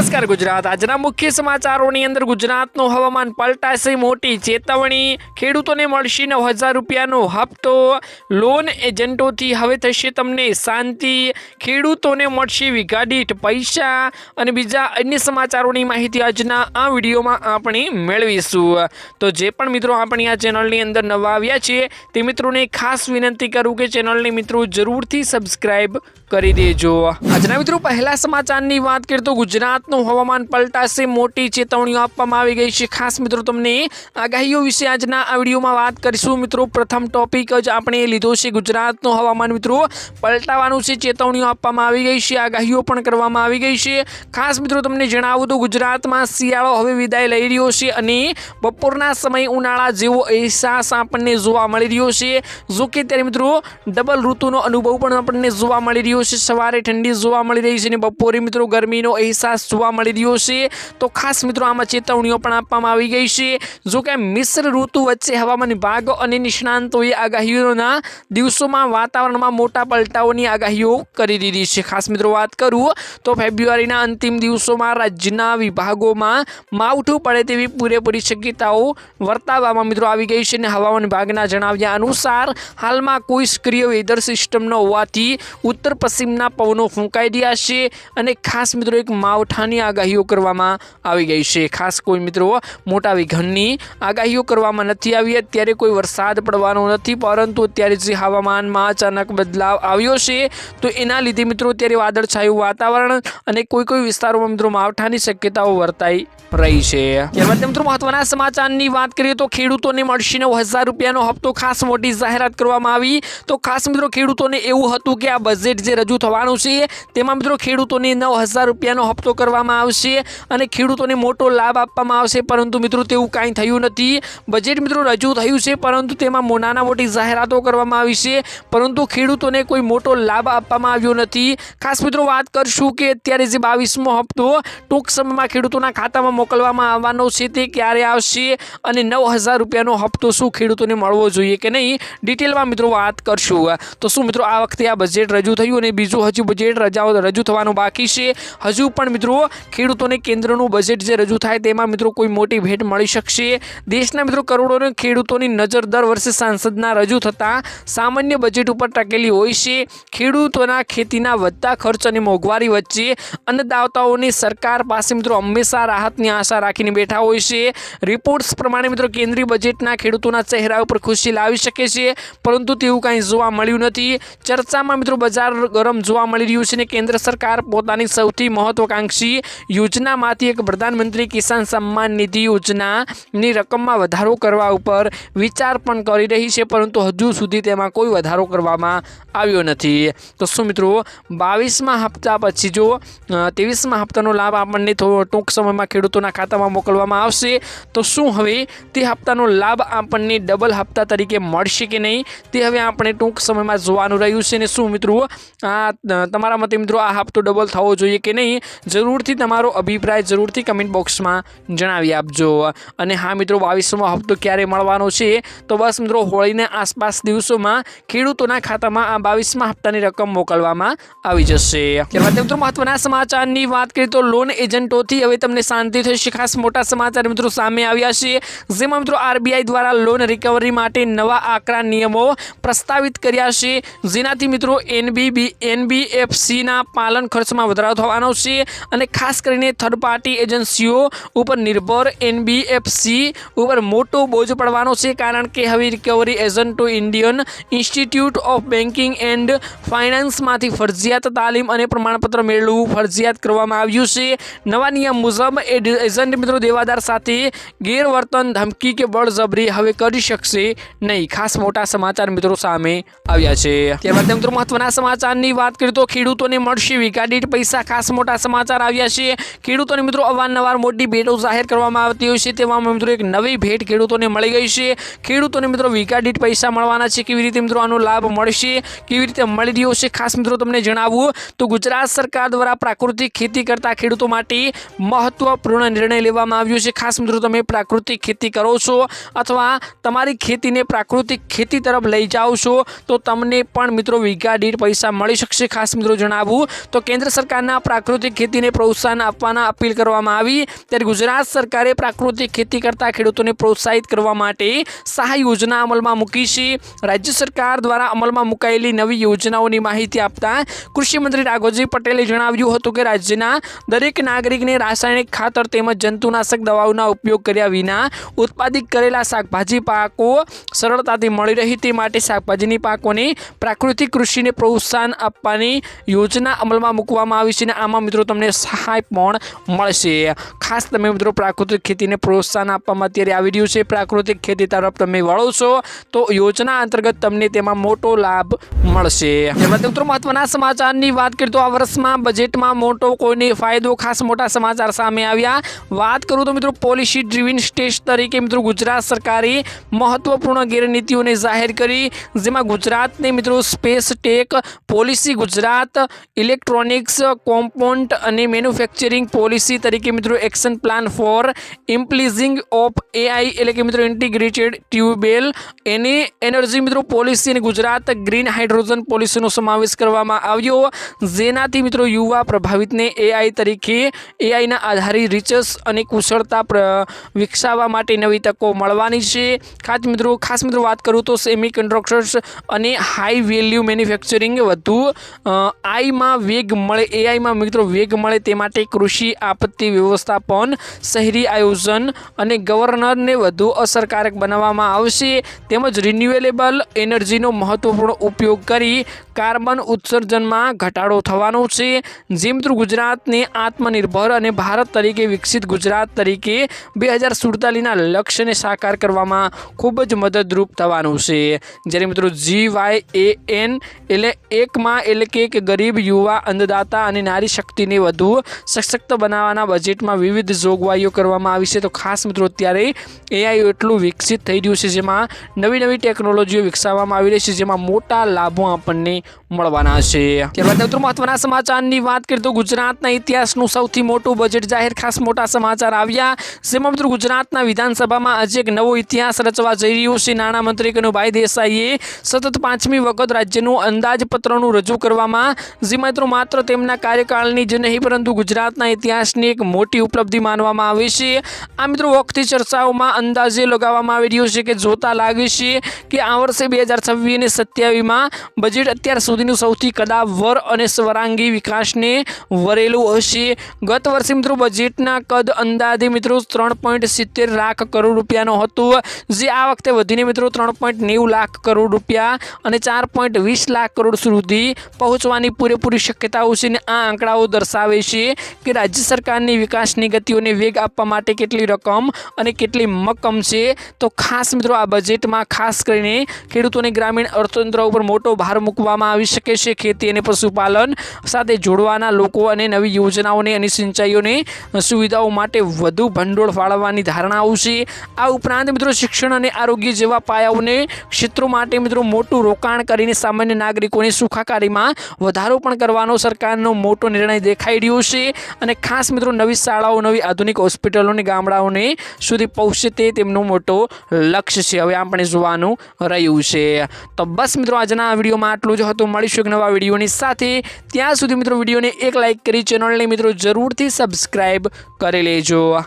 નમસ્કાર ગુજરાત। આજના મુખ્ય સમાચારોની અંદર ગુજરાતનું હવામાન પલટાશે મોટી ચેતવણી, ખેડૂતોને મળશે 9,000 રૂપિયાનો હપ્તો, લોન એજન્ટોથી હવે થશે તમને શાંતિ, ખેડૂતોને મળશે વીઘા દીઠ પૈસા અને બીજા અન્ય સમાચારોની માહિતી આજના આ વિડીયોમાં આપણે મેળવીશું। તો જે પણ મિત્રો આપણી આ ચેનલની અંદર નવા આવ્યા છે તે મિત્રોને ખાસ વિનંતી કરું કે ચેનલને મિત્રો જરૂરથી સબસ્ક્રાઇબ કરી દેજો। આજના મિત્રો પહેલા સમાચારની વાત કરીએ તો ગુજરાતનું હવામાન પલટાશે મોટી ચેતવણીઓ આપવામાં આવી ગઈ છે। ખાસ મિત્રો તમને આગાહીઓ વિશે આજના આ વિડીયોમાં વાત કરીશું। મિત્રો પ્રથમ ટોપિક જ આપણે લીધો છે ગુજરાતનું હવામાન મિત્રો પલટાવાનું છે, ચેતવણીઓ આપવામાં આવી ગઈ છે, આગાહીઓ પણ કરવામાં આવી ગઈ છે। ખાસ મિત્રો તમને જણાવું તો ગુજરાતમાં શિયાળો હવે વિદાય લઈ રહ્યો છે અને બપોરના સમય ઉનાળા જેવો અહેસાસ આપણને જોવા મળી રહ્યો છે। જો કે ત્યારે મિત્રો ડબલ ઋતુનો અનુભવ પણ આપણને જોવા મળી રહ્યો છે। સવારે ઠંડી જોવા મળી રહી છે અને બપોરે મિત્રો ગરમીનો અહેસાસ જોવા મળી રહ્યો છે। તો ખાસ મિત્રો આમાં ચેતવણીઓ પણ આપવામાં આવી ગઈ છે। જો કે મિશ્ર ઋતુ વચ્ચે હવામાન વિભાગ અને નિષ્ણાંતોએ આગાહીઓના દિવસોમાં વાતાવરણમાં મોટા પલટાઓની આગાહીઓ કરી દીધી છે। ખાસ મિત્રો વાત કરું તો ફેબ્રુઆરીના અંતિમ દિવસોમાં રાજ્યના વિભાગોમાં માવઠું પડે તેવી પૂરેપૂરી શક્યતાઓ વર્તાવવામાં મિત્રો આવી ગઈ છે અને હવામાન વિભાગના જણાવ્યા અનુસાર હાલમાં કોઈ સક્રિય વેધર સિસ્ટમ ન હોવાથી ઉત્તર પશ્ચિમના પવનો ફૂંકાઈ રહ્યા છે અને ખાસ મિત્રો એક માવઠાની આગાહીઓ કરવામાં આવી ગઈ છે। ખાસ કોઈ મિત્રો મોટા વિઘનની આગાહીઓ કરવામાં નથી આવી। અત્યારે કોઈ વરસાદ પડવાનો નથી, પરંતુ અત્યારે જે હવામાનમાં અચાનક બદલાવ આવ્યો છે તો એના લીધે મિત્રો અત્યારે વાદળછાયું વાતાવરણ અને કોઈ વિસ્તારોમાં મિત્રો માવઠાની શક્યતાઓ વર્તાઈ રહી છે। ત્યારબાદ મિત્રો મહત્વના સમાચારની વાત કરીએ તો ખેડૂતોને મળશે 9,000 રૂપિયાનો હપ્તો, ખાસ મોટી જાહેરાત કરવામાં આવી। તો ખાસ મિત્રો ખેડૂતોને એવું હતું કે આ બજેટ જે રજૂ થવાનું છે તેમાં મિત્રો ખેડૂતોને 9,000 રૂપિયાનો હપ્તો કરવામાં આવશે અને ખેડૂતોને મોટો લાભ આપવામાં આવશે, પરંતુ મિત્રો તેવું કાંઈ થયું નથી। બજેટ મિત્રો રજૂ થયું છે પરંતુ તેમાં નાના મોટી જાહેરાતો કરવામાં આવી છે, પરંતુ ખેડૂતોને કોઈ મોટો લાભ આપવામાં આવ્યો નથી। ખાસ મિત્રો વાત કરશું કે અત્યારે જે 22મો હપ્તો ટૂંક સમયમાં ખેડૂતોના ખાતામાં મોકલવામાં આવવાનો છે તે ક્યારે આવશે અને 9,000 રૂપિયાનો હપ્તો શું ખેડૂતોને મળવો જોઈએ કે નહીં, ડિટેલમાં મિત્રો વાત કરશું। તો શું મિત્રો આ વખતે આ બજેટ રજૂ થયું અને બીજું હજુ બજેટ રજૂ થવાનું બાકી છે? હજુ પણ મિત્રો ખેડૂતોને કેન્દ્રનું બજેટ જે રજૂ થાય તેમાં મિત્રો કોઈ મોટી ભેટ મળી શકશે? દેશના મિત્રો કરોડોના ખેડૂતોની નજર દર વર્ષે સાંસદના રજૂ થતા સામાન્ય બજેટ ઉપર ટકેલી હોય છે। ખેડૂતોના ખેતીના વધતા ખર્ચ અને મોંઘવારી વચ્ચે અન્નદાતાઓની સરકાર પાસે મિત્રો હંમેશા રાહતની આશા રાખીને બેઠા હોય છે। રિપોર્ટ્સ પ્રમાણે મિત્રો કેન્દ્રીય બજેટના ખેડૂતોના ચહેરા ઉપર ખુશી લાવી શકે છે, પરંતુ તેવું કાંઈ જોવા મળ્યું નથી। ચર્ચામાં મિત્રો બજાર ગરમ જોવા મળી રહ્યું છે અને કેન્દ્ર સરકાર પોતાની સૌથી મહત્વાકાંક્ષી યોજનામાંથી એક પ્રધાનમંત્રી કિસાન સન્માન નિધિ યોજનાની રકમમાં વધારો કરવા ઉપર વિચાર પણ કરી રહી છે, પરંતુ હજુ સુધી તેમાં કોઈ વધારો કરવામાં આવ્યો નથી। તો શું મિત્રો 22મા હપ્તા પછી જો 23મા હપ્તાનો લાભ આપણને ટૂંક સમયમાં ખેડૂતોના ખાતામાં મોકલવામાં આવશે તો શું હવે તે હપ્તાનો લાભ આપણને ડબલ હપ્તા તરીકે મળશે કે નહીં તે હવે આપણે ટૂંક સમયમાં જોવાનું રહ્યું છે। અને શું મિત્રો આ તમારા મતે મિત્રો આ હપ્તો ડબલ થવો જોઈએ કે નહીં, જરૂરથી તમારો અભિપ્રાય જરૂરથી કમેન્ટ બોક્સમાં જણાવી આપજો। અને હા મિત્રો 22મો હપ્તો ક્યારે મળવાનો છે? તો બસ મિત્રો હોળીના આસપાસ દિવસોમાં ખેડૂતોના ખાતામાં આ 22મા હપ્તાની રકમ મોકલવામાં આવી જશે। ત્યારબાદ મિત્રો મહત્વના સમાચારની વાત કરીએ તો લોન એજન્ટોથી હવે તમને શાંતિ થશે। ખાસ મોટા સમાચાર મિત્રો સામે આવ્યા છે, જેમાં મિત્રો આરબીઆઈ દ્વારા લોન રિકવરી માટે નવા આકરા નિયમો પ્રસ્તાવિત કર્યા છે, જેનાથી મિત્રો એનબીએફસીના પાલન ખર્ચમાં વધારો થવાનો છે અને ખાસ કરીને થર્ડ પાર્ટી એજન્સીઓ ઉપર નિર્ભર એનબીએફસી ઉપર મોટો બોજ પડવાનો છે, કારણ કે હવે રિકવરી એજન્ટો Indian institute of banking and ફાઇનાન્સમાંથી ફરજિયાત તાલીમ અને પ્રમાણપત્ર મેળવવું ફરજિયાત કરવામાં આવ્યું છે। નવા નિયમ મુજબ એજન્ટ મિત્રો દેવાદાર સાથે ગેરવર્તન, ધમકી કે બળજબરી હવે કરી શકશે નહીં। ખાસ મોટા સમાચાર મિત્રો સામે આવ્યા છે। ત્યારબાદ મિત્રો મહત્વના સમાચારની વાત કરીએ તો ખેડૂતોને મળશે વીઘા દીઠ પૈસા। ખાસ મોટા સમાચાર આવ્યા છે। ખેડૂતોને મિત્રો અવારનવાર મોટી ભેટો જાહેર કરવામાં આવતી હોય છે, તેવામાં મિત્રો એક નવી ભેટ ખેડૂતોને મળી ગઈ છે। ખેડૂતોને મિત્રો વીઘા દીઠ પૈસા મળવાના છે। કેવી રીતે મિત્રો આનો લાભ મળશે, કેવી રીતે મળી રહ્યો છે? ખાસ મિત્રો તમને જણાવું તો ગુજરાત સરકાર દ્વારા પ્રાકૃતિક ખેતી કરતા ખેડૂતો માટે મહત્વપૂર્ણ નિર્ણય લેવામાં આવ્યો છે। ખાસ મિત્રો તમે પ્રાકૃતિક ખેતી કરો છો અથવા તમારી ખેતીને પ્રાકૃતિક ખેતી તરફ લઈ જાઓ છો તો તમને પણ મિત્રો વીઘા દીઠ પૈસા મળી શકશે। ખાસ મિત્રો જણાવું તો કેન્દ્ર સરકારના પ્રાકૃતિક ખેતીને પ્રોત્સાહન આપવાના અપીલ કરવામાં આવી। ત્યારે ગુજરાત સરકારે પ્રાકૃતિક ખેતી કરતા ખેડૂતોને પ્રોત્સાહિત કરવા માટે સહાય યોજના અમલમાં મૂકી છે। રાજ્ય સરકાર દ્વારા અમલમાં મુકાયેલી નવી યોજનાઓની માહિતી આપતા કૃષિ મંત્રી રાઘવજી પટેલે જણાવ્યું હતું કે રાજ્યના દરેક નાગરિકને રાસાયણિક ખાતર તેમજ જંતુનાશક દવાઓના ઉપયોગ કર્યા વિના ઉત્પાદિત કરેલા શાકભાજી પાકો સરળતાથી મળી રહે તે માટે શાકભાજીની પાકોને પ્રાકૃતિક કૃષિને પ્રોત્સાહન આપવાની યોજના અમલમાં મૂકવામાં આવી છે અને આમાં મિત્રો તમને સહાય પણ મળશે। ખાસ તમે મિત્રો પ્રાકૃતિક ખેતીને પ્રોત્સાહન આપવામાં અત્યારે આવી રહ્યું છે। પ્રાકૃતિક ખેતી તરફ તમે વળો છો તો યોજના અંતર્ગત તમને તેમાં મોટો લાભ મળશે। ત્યારબાદ મિત્રો મહત્વના સમાચારની વાત કરીએ તો આ વર્ષમાં બજેટમાં મોટો કોઈને ફાયદો ખાસ મોટા સમાચાર સામે આવ્યા। વાત કરું તો મિત્રો પોલિસી ડ્રીવન સ્ટેટ તરીકે મિત્રો ગુજરાત સરકારે મહત્વપૂર્ણ ગેરનીતિઓને જાહેર કરી, જેમાં ગુજરાતને મિત્રો space tech policy, Gujarat electronics component અને મેન્યુફેક્ચરિંગ પોલિસી તરીકે મિત્રો action plan for implementing of AI એટલે કે મિત્રો ઇન્ટિગ્રેટેડ ટ્યુબવેલ એનર્જી મિત્રો પોલિસી અને ગુજરાત ગ્રીન હાઇડ્રોજન પોલિસીનો સમાવેશ કરવામાં આવ્યો, જેનાથી મિત્રો યુવા પ્રભાવિતને AIના આધારિત રિસર્ચ અને કુશળતા વિકસાવવા માટે નવી તકો મળવાની છે। ખાસ મિત્રો વાત કરું તો સેમી કન્ડક્ટર્સ અને હાઈ વેલ્યુ મેન્યુફેક્ચરિંગ વધુ આઈમાં વેગ મળે, AIમાં મિત્રો વેગ મળે તે માટે કૃષિ આપત્તિ વ્યવસ્થાપન, શહેરી આયોજન અને ગવર્નરને વધુ અસરકારક બનાવવામાં આવશે। તેમજ રિન્યુએબલ એનર્જીનો મહત્વપૂર્ણ ઉપયોગ કરી કાર્બન ઉત્સર્જનમાં ઘટાડો થવાનો છે, જે મિત્રો ગુજરાતને આત્મનિર્ભર અને ભારત તરીકે વિકસિત ગુજરાત તરીકે 2047ના લક્ષ્યને સાકાર કરવામાં ખૂબ જ મદદરૂપ થવાનું છે। જ્યારે મિત્રો GYAN એટલે કે ગરીબ, યુવા, અન્નદાતા અને નારી શક્તિને વધુ સશક્ત બનાવવાના બજેટમાં વિવિધ જોગવાઈઓ કરવામાં આવી છે। તો ખાસ મિત્રો અત્યારે AI એટલું વિકસિત થઈ રહ્યું છે, જેમાં નવી ટેકનોલોજીઓ વિકસાવવામાં આવી રહી છે, જેમાં મોટા લાભો આપણને મળવાના છે। ત્યારબાદ મિત્રો મહત્વના સમાચારની વાત કરીએ તો ગુજરાતના ઇતિહાસનું સૌથી મોટું બજેટ જાહેર, ખાસ મોટા સમાચાર આવ્યા, જેમાં મિત્રો ગુજરાતના વિધાનસભામાં આજે એક નવો ઇતિહાસ રચવા જઈ રહ્યો છે। નાણામંત્રી કનુભાઈ દેસાઈએ સતત 5મી વખત રાજ્યનું અંદાજપત્રનું રજૂ કરવામાં, જેમાં મિત્રો માત્ર તેમના કાર્યકાળની જ નહીં પરંતુ ગુજરાતના ઇતિહાસની એક મોટી ઉપલબ્ધિ માનવામાં આવે છે। આ મિત્રો વખતે ચર્ચાઓમાં અંદાજે લગાવવામાં આવી રહ્યો છે કે જોતા લાગે છે કે આ વર્ષે 2026 અને 27માં બજેટ અત્યાર સુધીનું સૌથી કદાવર અને સ્વરાંગી વિકાસને વરેલું હશે। ગત વર્ષે મિત્રો બજેટના કદ અંદાજે મિત્રો 3.70 લાખ કરોડ રૂપિયાનો હતો, જે આ વખતે વધીને મિત્રો 3.90 લાખ કરોડ રૂપિયા અને 4.20 લાખ કરોડ સુધી પહોંચવાની પૂરેપૂરી શક્યતાઓ છે। અને આ આંકડાઓ દર્શાવે છે કે રાજ્ય સરકારની વિકાસની ગતિઓને વેગ આપવા માટે કેટલી રકમ અને કેટલી મક્કમ છે। તો ખાસ મિત્રો આ બજેટમાં ખાસ કરીને ખેડૂતોને ગ્રામીણ અર્થતંત્ર ઉપર મોટો ભાર મૂકવામાં આવી શકે છે। ખેતી અને પશુપાલન સાથે જોડવાના લોકો અને નવી યોજનાઓને અને સિંચાઈઓને સુવિધાઓ માટે વધુ ભંડોળ ફાળવવાની ધારણાઓ છે। આ ઉપરાંત મિત્રો શિક્ષણ અને આરોગ્ય જેવા પાયાઓને ક્ષેત્રો માટે મિત્રો મોટું રોકાણ કરીને સામાન્ય નાગરિકોની સુખાકારીમાં વધારો પણ કરવાનો સરકારનો મોટો નિર્ણય દેખાઈ રહ્યો છે। અને ખાસ મિત્રો નવી શાળાઓ, નવી આધુનિક હોસ્પિટલો અને ગામડાઓને સુધી પહોંચે તે તેમનો મોટો લક્ષ્ય છે। હવે આપણે જોવાનું રહ્યું છે। તો બસ મિત્રો આજના આ વિડીયોમાં આટલું જ હતું। મળીશું એક નવા વિડીયોની સાથે, ત્યાં સુધી મિત્રો વિડીયોને એક લાઇક કરી ચેનલને મિત્રો જરૂરથી સબસ્ક્રાઈબ કરી લેજો।